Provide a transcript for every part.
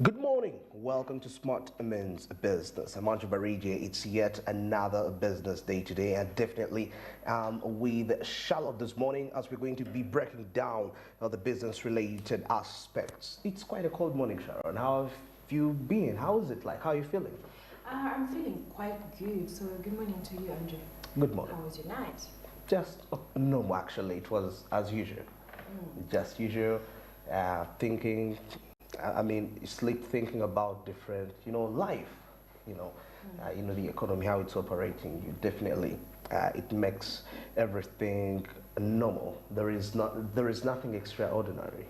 Good morning. Welcome to STARTIMES Business. I'm Anjo Barija. It's yet another business day today, and definitely with Charlotte this morning, as we're going to be breaking down the business-related aspects. It's quite a cold morning, Sharon. How have you been? How is it like? How are you feeling? I'm feeling quite good. So good morning to you, Andre. Good morning. How was your night? Just normal, actually. It was as usual. Just usual, thinking. I mean, sleep thinking about different, life, the economy, how it's operating. You definitely, it makes everything normal. There is nothing extraordinary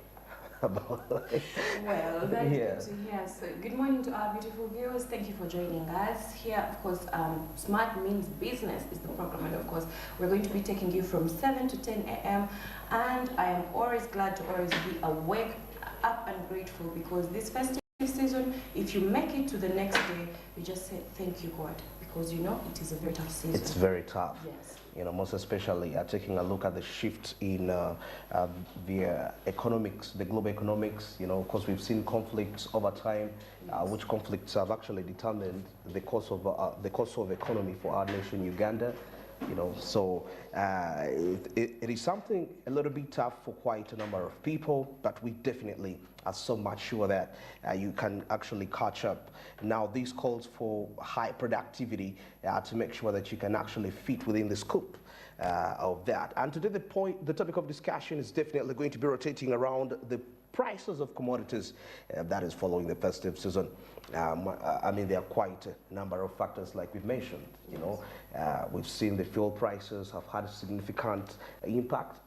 about life. Well, that's good to hear. So good morning to our beautiful viewers. Thank you for joining us here. Of course, Smart Means Business is the program, and of course, we're going to be taking you from 7 to 10 a.m. And I am always glad to always be awake, up and grateful, because this festive season, if you make it to the next day, you just say thank you, God, because it is a very tough season. It's very tough. Yes. Most especially taking a look at the shift in the economics, the global economics, because we've seen conflicts over time, which conflicts have actually determined the course of economy for our nation, Uganda. So it is something a little bit tough for quite a number of people, but we definitely are so much sure that you can actually catch up. Now, this calls for high productivity to make sure that you can actually fit within the scope of that. And today, the topic of discussion is definitely going to be rotating around the prices of commodities that is following the festive season. I mean, there are quite a number of factors, like we've mentioned. We've seen the fuel prices have had a significant impact.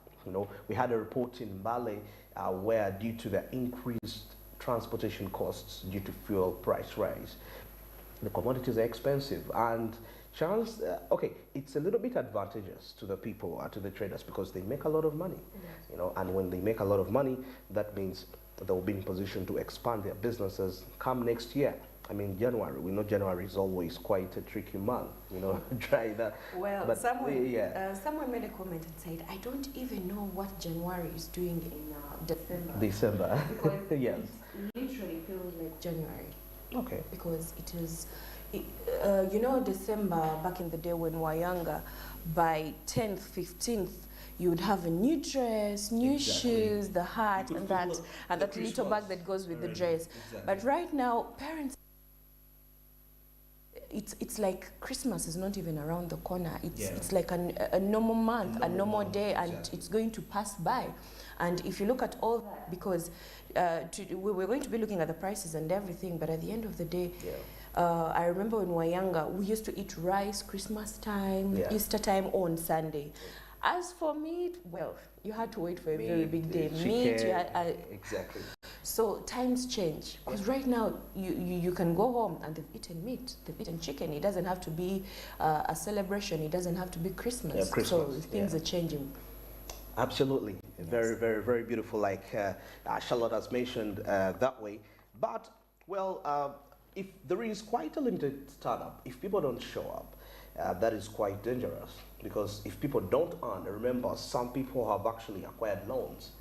We had a report in Bali where, due to the increased transportation costs due to fuel price rise, the commodities are expensive. And it's a little bit advantageous to the people, to the traders, because they make a lot of money. And when they make a lot of money, that means they'll be in position to expand their businesses come next year. I mean, January, we know January is always quite a tricky month, try that. Well, but someone made a comment and said, I don't even know what January is doing in December. December, because yes. It literally feels like January. Okay. Because it is, December, back in the day when we were younger, by 10th, 15th, you would have a new dress, new shoes, the hat, and that little bag that goes with the dress. Exactly. But right now, parents, it's like Christmas is not even around the corner. It's like a normal month, a normal day, and it's going to pass by. And if you look at all that, because we're going to be looking at the prices and everything, but at the end of the day, I remember when we were younger, we used to eat rice Christmas time, Easter time on Sunday. As for meat, well, you had to wait for a very big day. Meat, you had, exactly. So times change, because right now you can go home and they've eaten meat, they've eaten chicken. It doesn't have to be a celebration. It doesn't have to be Christmas. Yeah, Christmas. So things are changing. Absolutely. Yes. Very, very, very beautiful, like Charlotte has mentioned that way. But, well, if there is quite a limited startup, if people don't show up, that is quite dangerous, because if people don't earn, remember, some people have actually acquired loans.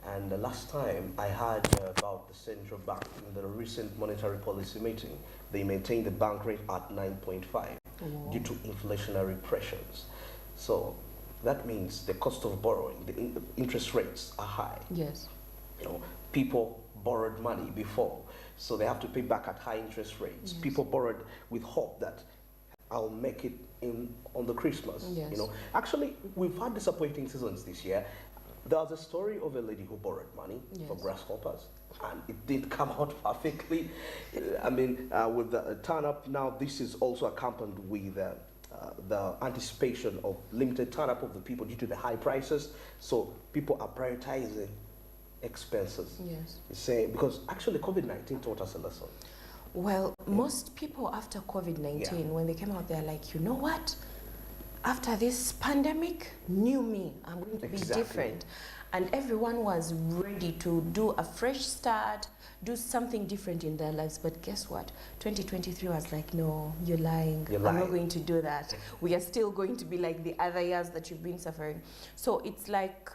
And the last time I heard about the central bank in the recent monetary policy meeting, they maintained the bank rate at 9.5 due to inflationary pressures. So that means the cost of borrowing, the interest rates are high. Yes. People borrowed money before, so they have to pay back at high interest rates. Yes. People borrowed with hope that I'll make it on the Christmas. Yes. Actually, we've had disappointing seasons this year. There was a story of a lady who borrowed money for grasshoppers, and it did come out perfectly. I mean, with the turn up now, this is also accompanied with the anticipation of limited turn up of the people due to the high prices. So people are prioritizing expenses. Yes. Because actually COVID-19 taught us a lesson. Well, most people after COVID-19, when they came out, they're like, you know what? After this pandemic, new me, I'm going to be different. And everyone was ready to do a fresh start, do something different in their lives. But guess what? 2023 was like, no, you're lying. I'm not going to do that. We are still going to be like the other years that you've been suffering. So it's like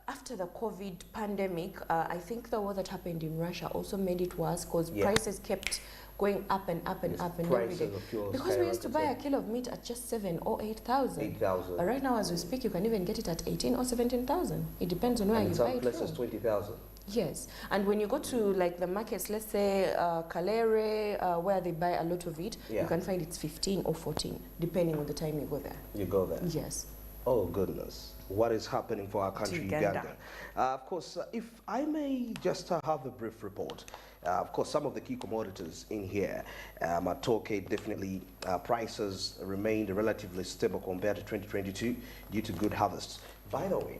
after the COVID pandemic, I think the war that happened in Russia also made it worse because Yeah. prices kept going up and up and Yes, up and every prices day. of fuel Because we used to buy a skyrocketed. kilo of meat at just 7 or 8,000. 8,000. But right now, as we speak, you can even get it at 18 or 17,000. It depends on where And you in buy some it places, from. 20,000. Yes, and when you go to like the markets, let's say Kalere, where they buy a lot of it, Yeah. you can find it's 15 or 14, depending on the time you go there. You go there. Yes. Oh, goodness. What is happening for our country, Uganda. Uganda? Of course, if I may just have a brief report. Of course, some of the key commodities in here, matoke, definitely prices remained relatively stable compared to 2022 due to good harvests. By the way,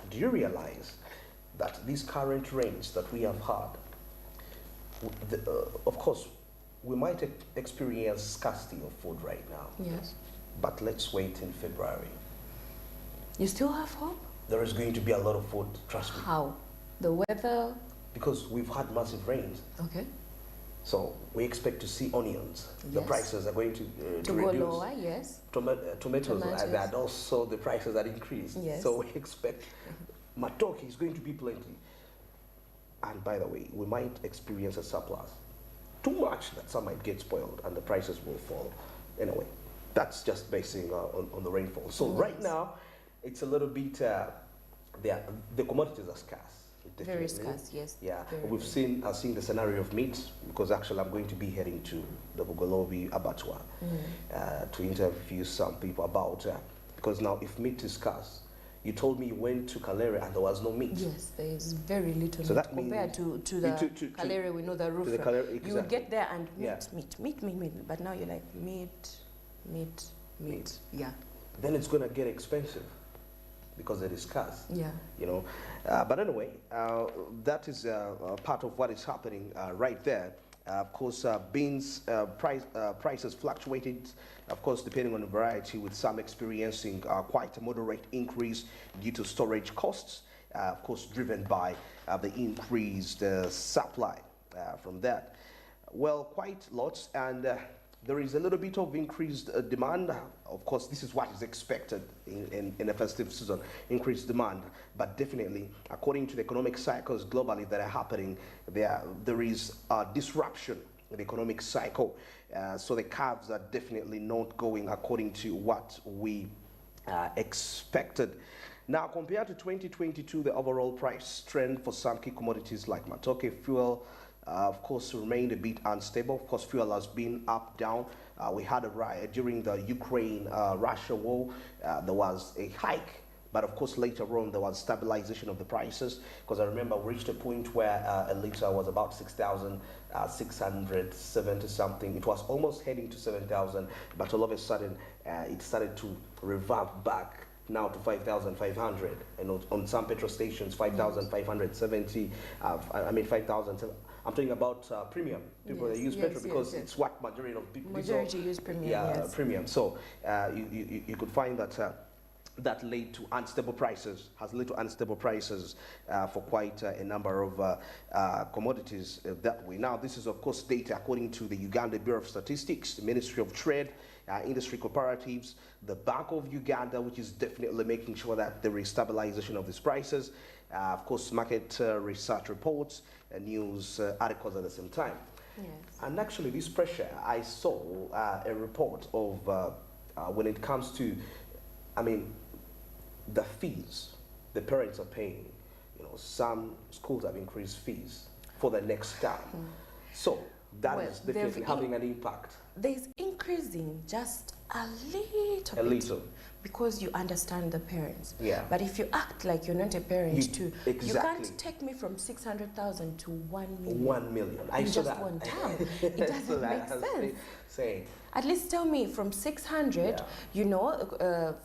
do you realize that these current rains that we have had, of course, we might experience scarcity of food right now, Yes. but let's wait in February. You still have hope? There is going to be a lot of food, trust me. How? The weather? Because we've had massive rains. Okay. So we expect to see onions. The Yes. prices are going to To go reduce. lower, yes. Tomatoes, Tomatoes. and also the prices are increased. Yes. So we expect matoke is going to be plenty. And by the way, we might experience a surplus. Too much that some might get spoiled and the prices will fall. Anyway, that's just basing on the rainfall. So Yes. right now, it's a little bit, the commodities are scarce. Very definitely. scarce, yes. Yeah, Very, we've seen the scenario of meat because actually I'm going to be heading to the Bugolobi abattoir to interview some people about because now if meat is scarce, you told me you went to Kalere and there was no meat. Yes, there is very little So meat that compared means to the to Kalere, we know the roof. the Kalere, You would exactly. get there and Yeah. meat. But now you're like meat. Meat. Yeah, Then it's gonna get expensive because it is scarce. yeah. You know, but anyway, that is part of what is happening right there. Of course, beans prices fluctuated, of course, depending on the variety, with some experiencing quite a moderate increase due to storage costs, of course, driven by the increased supply from that. Well, quite lots, and there is a little bit of increased demand. Of course, this is what is expected in the festive season, increased demand. But definitely, according to the economic cycles globally that are happening, there is a disruption in the economic cycle. So the curves are definitely not going according to what we expected. Now, compared to 2022, the overall price trend for some key commodities like matoke, fuel, of course, remained a bit unstable. Of course, fuel has been up, down. We had a riot during the Ukraine-Russia war. There was a hike, but of course, later on, there was stabilization of the prices. Because I remember we reached a point where a liter was about 6,670 something. It was almost heading to 7,000, but all of a sudden, it started to revert back now to 5,500, and on some petrol stations 5,570. 5,000. I'm talking about premium people that use petrol because it's what majority of people use premium. yeah, yes. premium. So you could find that that led to unstable prices, has led to unstable prices for quite a number of commodities that way. Now, this is, of course, data according to the Uganda Bureau of Statistics, the Ministry of Trade, industry cooperatives, the Bank of Uganda, which is definitely making sure that there is stabilization of these prices. Of course, market research reports and news articles at the same time. Yes. And actually, this pressure, I saw a report of when it comes to, the fees the parents are paying. Some schools have increased fees for the next term. So that is definitely having an impact. There's increasing just a little A bit. little. Because you understand the parents. Yeah. But if you act like you're not a parent too, you Exactly. can't take me from 600,000 to 1 million. 1 million. I in saw just that. one term. It doesn't make sense. Saying. At least tell me from 600,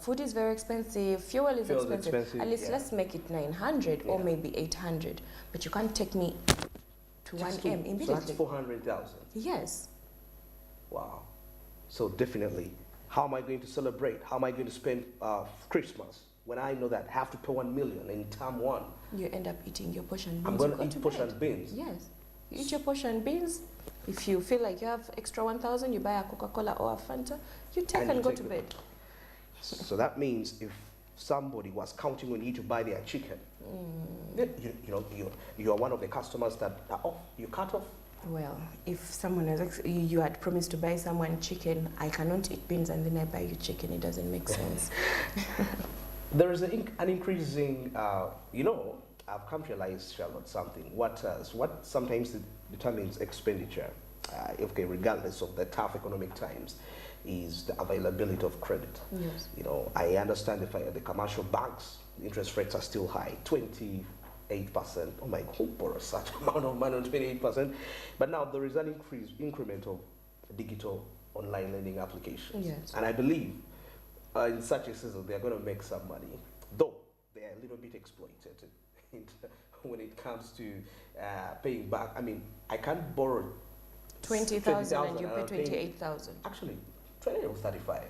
food is very expensive, fuel is expensive. At least let's make it 900 or maybe 800. But you can't take me to 1M immediately. So that's 400,000. Yes. Wow. So definitely, how am I going to celebrate? How am I going to spend Christmas when I know that I have to pay 1 million in term one? You end up eating your portion beans. I'm going to eat portion beans. Yes. You eat your portion beans. If you feel like you have extra 1,000, you buy a Coca-Cola or a Fanta, you take and go to bed. So that means if somebody was counting on you to buy their chicken, you are one of the customers that are off, you cut off. Well, if someone has, you had promised to buy someone chicken, I cannot eat beans and then I buy you chicken. It doesn't make sense. There is an increasing, I've come to realize, Charlotte, something. What sometimes determines expenditure, okay, regardless of the tough economic times, is the availability of credit. Yes. I understand the commercial banks, interest rates are still high, 28%. Oh my God, borrow such amount of money on 28%. But now there is an increment of digital online lending applications. Yes. And I believe in such a season they are going to make some money, though they are a little bit exploited when it comes to paying back. I mean, I can't borrow 20,000 and you pay 28,000. Actually, 20 or 35.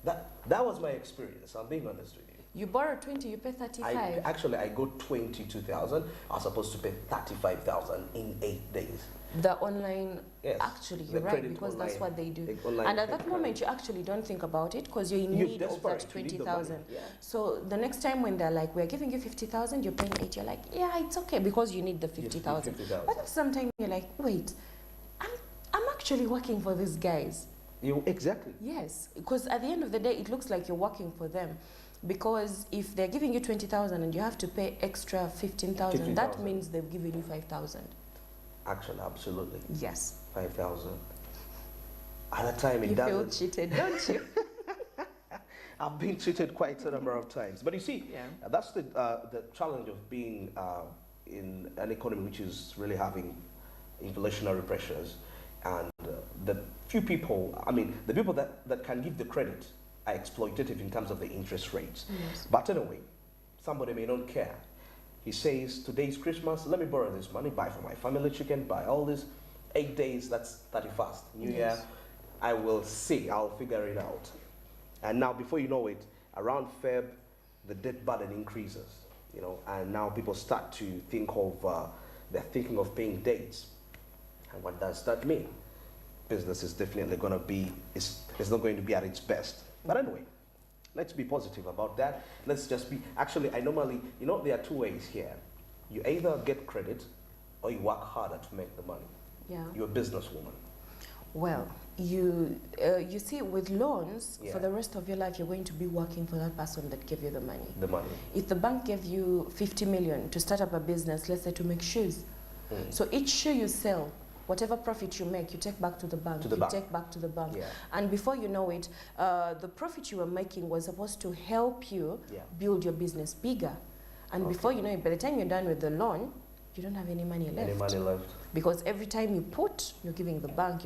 That was my experience. I'm being honest with you. You borrow 20, you pay 35. I got 22,000. I was supposed to pay 35,000 in 8 days. The online, Yes, actually, the you're right, credit because that's online- what they do. the online And at credit that moment, card. you actually don't think about it because you're in You're need of desperate, that you need the money, 20,000. yeah. So the next time when they're like, we're giving you 50,000, you're paying 8, you're like, yeah, it's okay because you need the 50,000. 50,000. But at some time, you're like, wait, I'm actually working for these guys. Exactly. Yes, because at the end of the day, it looks like you're working for them. Because if they're giving you 20,000 and you have to pay extra 15,000, that 15,000. means they've given you 5,000. Actually, absolutely. Yes. 5,000. At that time, it You feel doesn't. cheated, don't you? I've been cheated quite a number of times. But you see, Yeah. that's the challenge of being in an economy which is really having inflationary pressures. And the few people, the people that can give the credit are exploitative in terms of the interest rates. Yes. But anyway, somebody may not care. He says, today's Christmas, let me borrow this money, buy for my family chicken, buy all this. 8 days, that's 31st. New Yes. Year, I will see, I'll figure it out. And now, before you know it, around Feb, the debt burden increases, and now people start to think of, they're thinking of paying dates. And what does that mean? Business is definitely going to be, it's not going to be at its best. But anyway, let's be positive about that. Let's just be, actually, I normally, there are two ways here. You either get credit or you work harder to make the money. Yeah. You're a businesswoman. Well, you see, with loans, Yeah. for the rest of your life, you're going to be working for that person that gave you the money. The money. If the bank gave you 50 million to start up a business, let's say to make shoes. So each shoe you sell, whatever profit you make, you take back to the bank. Take back to the bank. Yeah. And before you know it, the profit you were making was supposed to help you Yeah. build your business bigger. And before you know it, by the time you're done with the loan, you don't have any money left. Any money left? Because every time you put, you're giving the bank,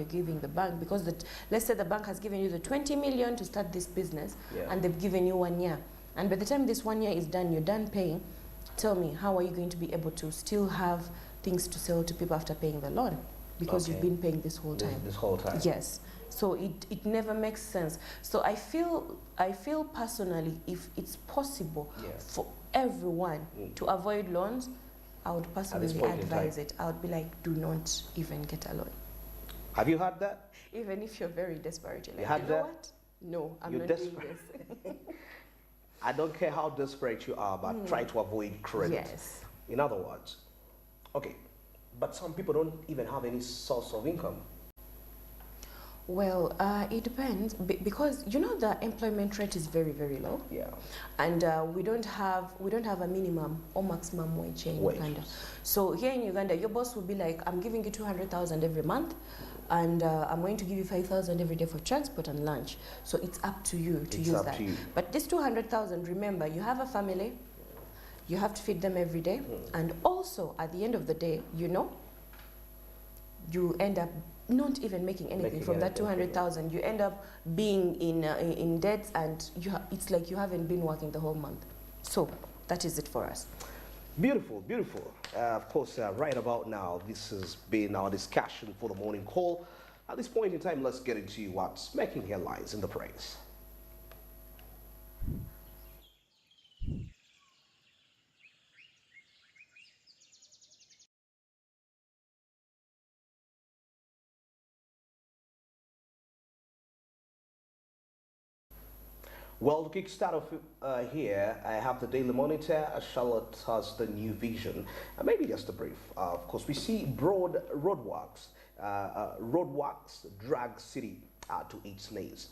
because let's say the bank has given you the 20 million to start this business, Yeah. and they've given you 1 year. And by the time this 1 year is done, you're done paying. Tell me, how are you going to be able to still have things to sell to people after paying the loan? Because you've been paying this whole time. This whole time. Yes. So it never makes sense. So I feel personally, if it's possible Yeah. for everyone to avoid loans, I would personally point in advise time. it. I would be like, do not even get a loan. Have you heard that? Even if you're very desperate, you're You like, had you know that? what? No, I'm You're not desperate. doing this. I don't care how desperate you are, but try to avoid credit. Yes. In other words, okay, but some people don't even have any source of income. Well, it depends because the employment rate is very, very low. Yeah. And we don't have a minimum or maximum wage here in Uganda. So here in Uganda, your boss will be like, I'm giving you 200,000 every month, and I'm going to give you 5,000 every day for transport and lunch. So it's up to you to use that. But this 200,000, remember, you have a family, you have to feed them every day, and also at the end of the day, you end up not even making anything from that 200,000. You end up being in debts, and it's like you haven't been working the whole month. So that is it for us. Beautiful, beautiful. Of course, right about now, this has been our discussion for the morning call. At this point in time, let's get into what's making headlines in the press. Well, to kickstart off here, I have the Daily Monitor. Charlotte has the New Vision. Maybe just a brief. Of course, we see broad roadworks. Roadworks drag city to its knees.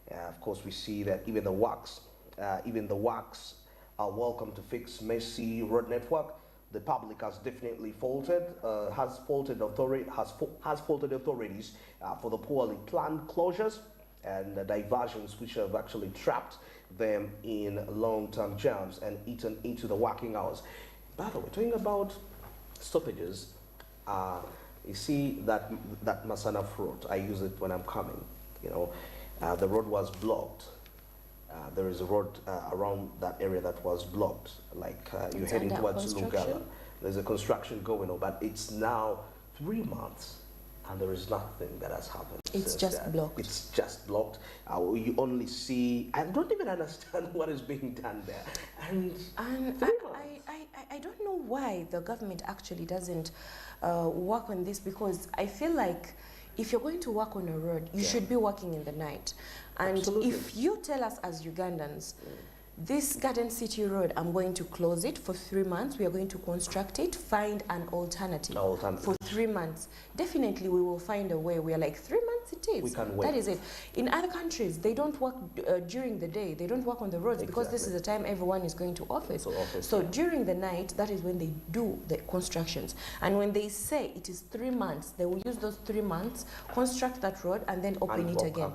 Of course, we see that even the works are welcome to fix messy road network. The public has definitely has faulted authorities for the poorly planned closures and diversions which have actually trapped them in long-term jams and eaten into the working hours. By the way, talking about stoppages, you see that Masana Road, I use it when I'm coming, you know, the road was blocked. There is a road around that area that was blocked, like you're heading towards Lugala. There's a construction going on, but it's now 3 months and there is nothing that has happened. It's just blocked. It's just blocked. You only see, I don't even understand what is being done there. And I don't know why the government actually doesn't work on this, because I feel like if you're going to work on a road, you should be working in the night. And Absolutely. if you tell us as Ugandans, this Garden City Road, I'm going to close it for 3 months, we are going to construct it, find an alternative for 3 months. Definitely we will find a way. We are like, 3 months it is. We can wait. That is it. In other countries, they don't work during the day. They don't work on the roads because this is the time everyone is going to office. So during the night, that is when they do the constructions. And when they say it is 3 months, they will use those 3 months, construct that road, and then open it again.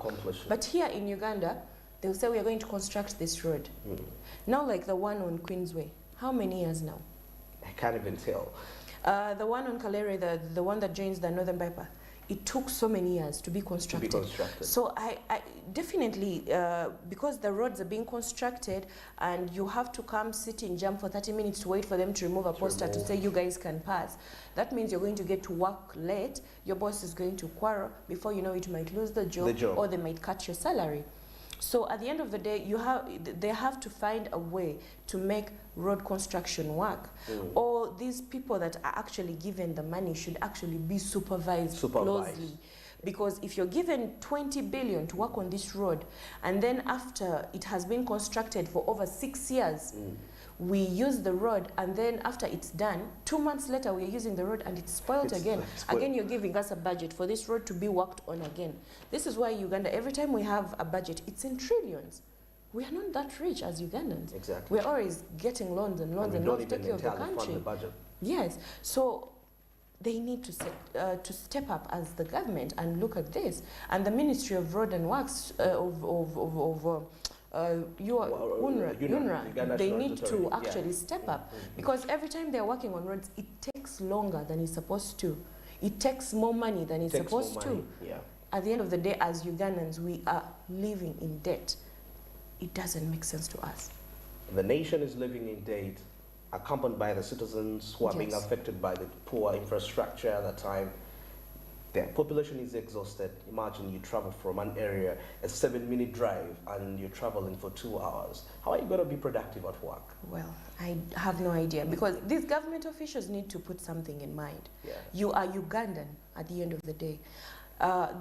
But here in Uganda, they'll say we are going to construct this road. Now, like the one on Queensway, how many years now? I can't even tell. The one on Kalere, the one that joins the Northern Bypass, it took so many years to be constructed. So I definitely, because the roads are being constructed and you have to come sit in jam for 30 minutes to wait for them to remove a poster to say you guys can pass. That means you're going to get to work late, your boss is going to quarrel, before you know it, you might lose the job. Or they might cut your salary. So at the end of the day, they have to find a way to make road construction work. Or these people that are actually given the money should actually be supervised closely. Because if you're given 20 billion to work on this road, and then after it has been constructed for over 6 years, we use the road, and then after it's done, 2 months later we're using the road and it's spoiled again. Again, you're giving us a budget for this road to be worked on again. This is why Uganda, every time we have a budget, it's in trillions. We are not that rich as Ugandans. Exactly. We're always getting loans and loans and loans to take care of the country. Yes. So they need to step up as the government and look at this. And the Ministry of Road and Works UNRA, they need to actually step up, because every time they're working on roads, it takes longer than it's supposed to. It takes more money than it's supposed to. At the end of the day, as Ugandans, we are living in debt. It doesn't make sense to us. The nation is living in debt, accompanied by the citizens who are being affected by the poor infrastructure at the time. The population is exhausted. Imagine you travel from an area, a 7-minute drive, and you're traveling for 2 hours. How are you going to be productive at work? Well, I have no idea, because these government officials need to put something in mind. You are Ugandan at the end of the day.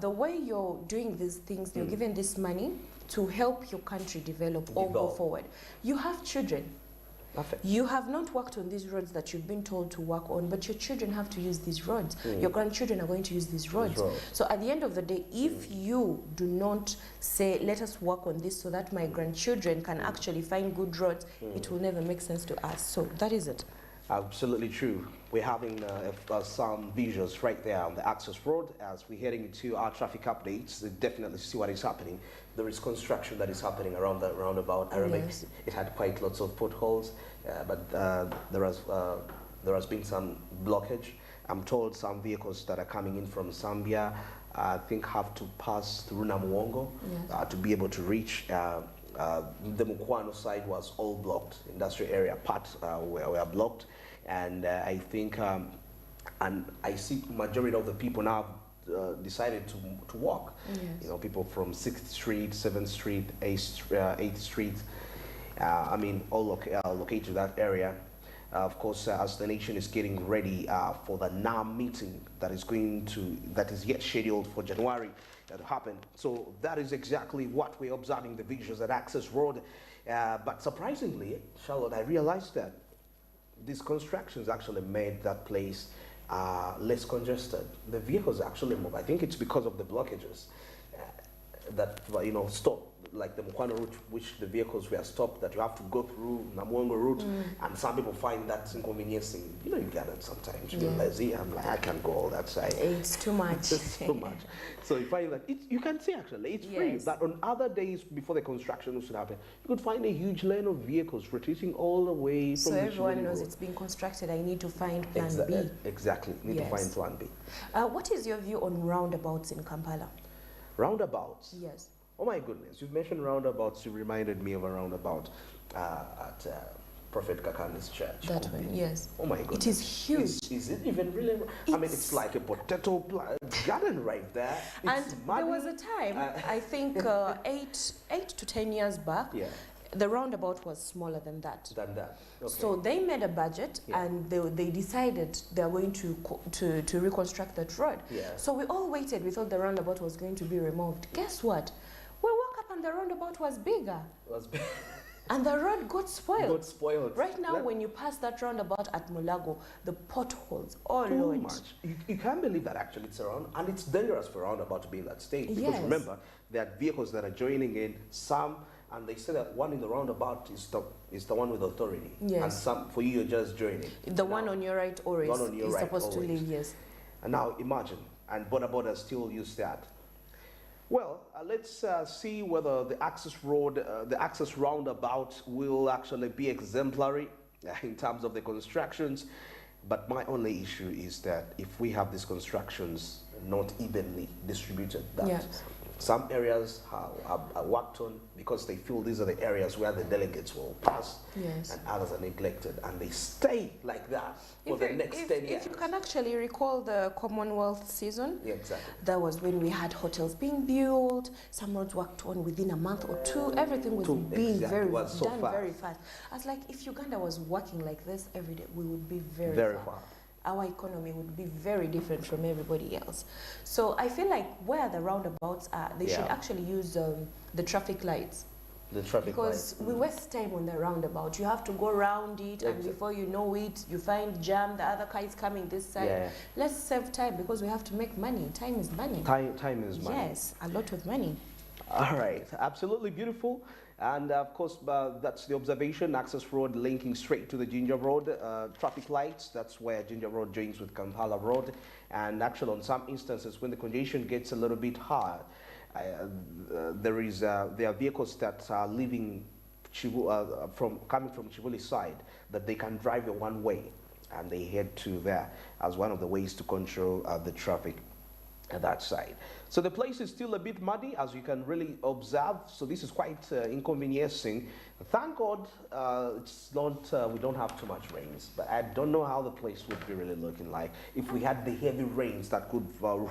The way you're doing these things, you're given this money to help your country develop or go forward. You have children. You have not worked on these roads that you've been told to work on, but your children have to use these roads. Your grandchildren are going to use these roads. So at the end of the day, if you do not say, let us work on this so that my grandchildren can actually find good roads, it will never make sense to us. So that is it. Absolutely true. We're having some visuals right there on the access road as we're heading into our traffic updates. Definitely see what is happening. There is construction that is happening around the roundabout. It had quite lots of potholes, but there has been some blockage. I'm told some vehicles that are coming in from Zambia, I think, have to pass through Namuwongo to be able to reach. The Mukwano side was all blocked. Industrial area parts were blocked, and I think, and I see majority of the people now decided to walk. You know, people from 6th Street, 7th Street, 8th Street. I mean, all located to that area. of course, as the nation is getting ready for the NAM meeting that is yet scheduled for January to happen. So that is exactly what we're observing, the visuals at Access Road. But surprisingly, Charlotte, I realized that these constructions actually made that place less congested. The vehicles actually move. I think it's because of the blockages that stop, like the Mukwano route, which the vehicles were stopped, that you have to go through Namuongo route, and some people find that inconveniencing. You get it sometimes. You're lazy. I'm like, I can't go all that side. It's too much. It's too much. So you find that you can see actually it's free. That on other days before the construction should happen, you could find a huge lane of vehicles rotating all the way from. So everyone knows it's being constructed. I need to find Plan B. Exactly. Need to find Plan B. What is your view on roundabouts in Kampala? Roundabouts. Yes. Oh my goodness, you've mentioned roundabouts. You reminded me of a roundabout at Prophet Kakan's church. That one, yes. Oh my goodness. It is huge. Is it even really? I mean, it's like a potato garden right there. It's and muddy. there was a time, I think 8 to 10 years back, the roundabout was smaller than that. Okay. So they made a budget and they decided they are going to reconstruct that road. So we all waited. We thought the roundabout was going to be removed. Guess what? We woke up and the roundabout was bigger. And the road got spoiled. Right now, when you pass that roundabout at Mulago, the potholes, Lord. Much. You can't believe that actually it's around, and it's dangerous for a roundabout to be in that state. Because remember, there are vehicles that are joining in, and they say that one in the roundabout is the one with authority. Yes. And some, for you, you're just joining. The one on your right always is supposed to leave, yes. And now imagine, and border still use that. Well, let's see whether the access roundabout will actually be exemplary in terms of the constructions. But my only issue is that if we have these constructions not evenly distributed, that some areas are worked on because they feel these are the areas where the delegates will pass, and others are neglected, and they stay like that for the next 10 years. If you can actually recall the Commonwealth season, that was when we had hotels being built, some roads worked on within a month or two, everything was being very fast. I was like, if Uganda was working like this every day, we would be very far. Our economy would be very different from everybody else. So I feel like where the roundabouts are, they should actually use the traffic lights. Because we waste time on the roundabout. You have to go around it, and before you know it, you find jam, the other car is coming this side. Let's save time because we have to make money. Time is money. Time is money. Yes, a lot of money. All right, absolutely beautiful. And of course, that's the observation. Access Road linking straight to the Ginger Road. Traffic lights, that's where Ginger Road joins with Kampala Road. And actually, on some instances, when the congestion gets a little bit high, there are vehicles that are leaving coming from Chibuli side, that they can drive a one way, and they head to there as one of the ways to control the traffic at that side. So the place is still a bit muddy, as you can really observe. So this is quite inconveniencing. Thank God it's not. We don't have too much rains, but I don't know how the place would be really looking like if we had the heavy rains that could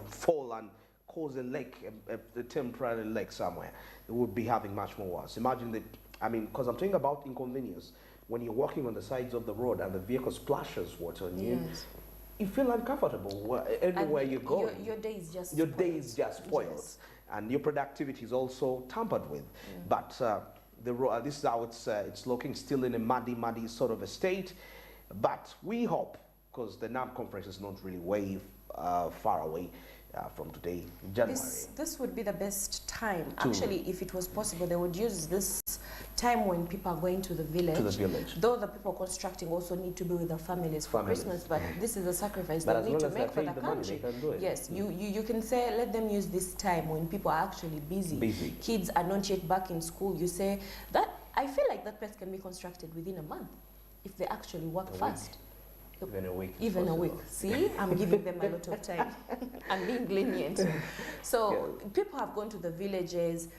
fall and cause a lake, a temporary lake somewhere. It would be having much more worse. Imagine that. I mean, because I'm talking about inconvenience. When you're walking on the sides of the road and the vehicle splashes water on you. You feel uncomfortable everywhere you go. Your day is just spoiled. And your productivity is also tampered with. But this is how it's looking, still in a muddy sort of a state. But we hope, because the NAM conference is not really way far away from today, January. This would be the best time. Actually, if it was possible, they would use this time when people are going to the village. Though the people constructing also need to be with their families for Christmas, but this is a sacrifice they need to make for the country. Yes, you can say, let them use this time when people are actually busy. Kids are not yet back in school. You say that, I feel like that place can be constructed within a month if they actually work fast. Even a week. Even a week. See, I'm giving them a lot of time. I'm being lenient. So people have gone to the villages.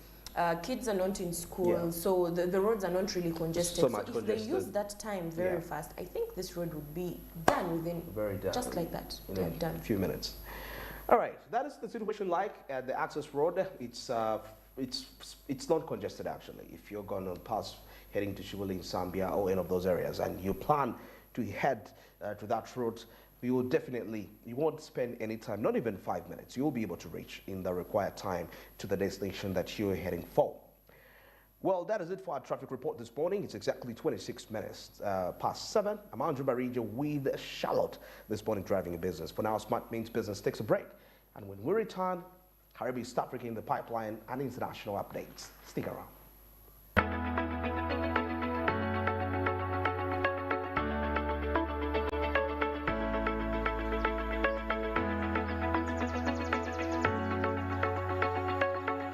Kids are not in school, so the roads are not really congested. So if they use that time very fast, I think this road would be done within just like that. In a few minutes. All right, that is the situation like at the access road. It's not congested actually. If you're going to pass heading to Shibuli in Zambia or any of those areas, and you plan to head to that route, you won't spend any time, not even 5 minutes. You'll be able to reach in the required time to the destination that you're heading for. Well, that is it for our traffic report this morning. It's exactly 26 minutes past 7. I'm Andrew Barija with Charlotte this morning, driving a business. For now, Smart Means Business takes a break. And when we return, Caribbean East Africa in the pipeline and international updates. Stick around.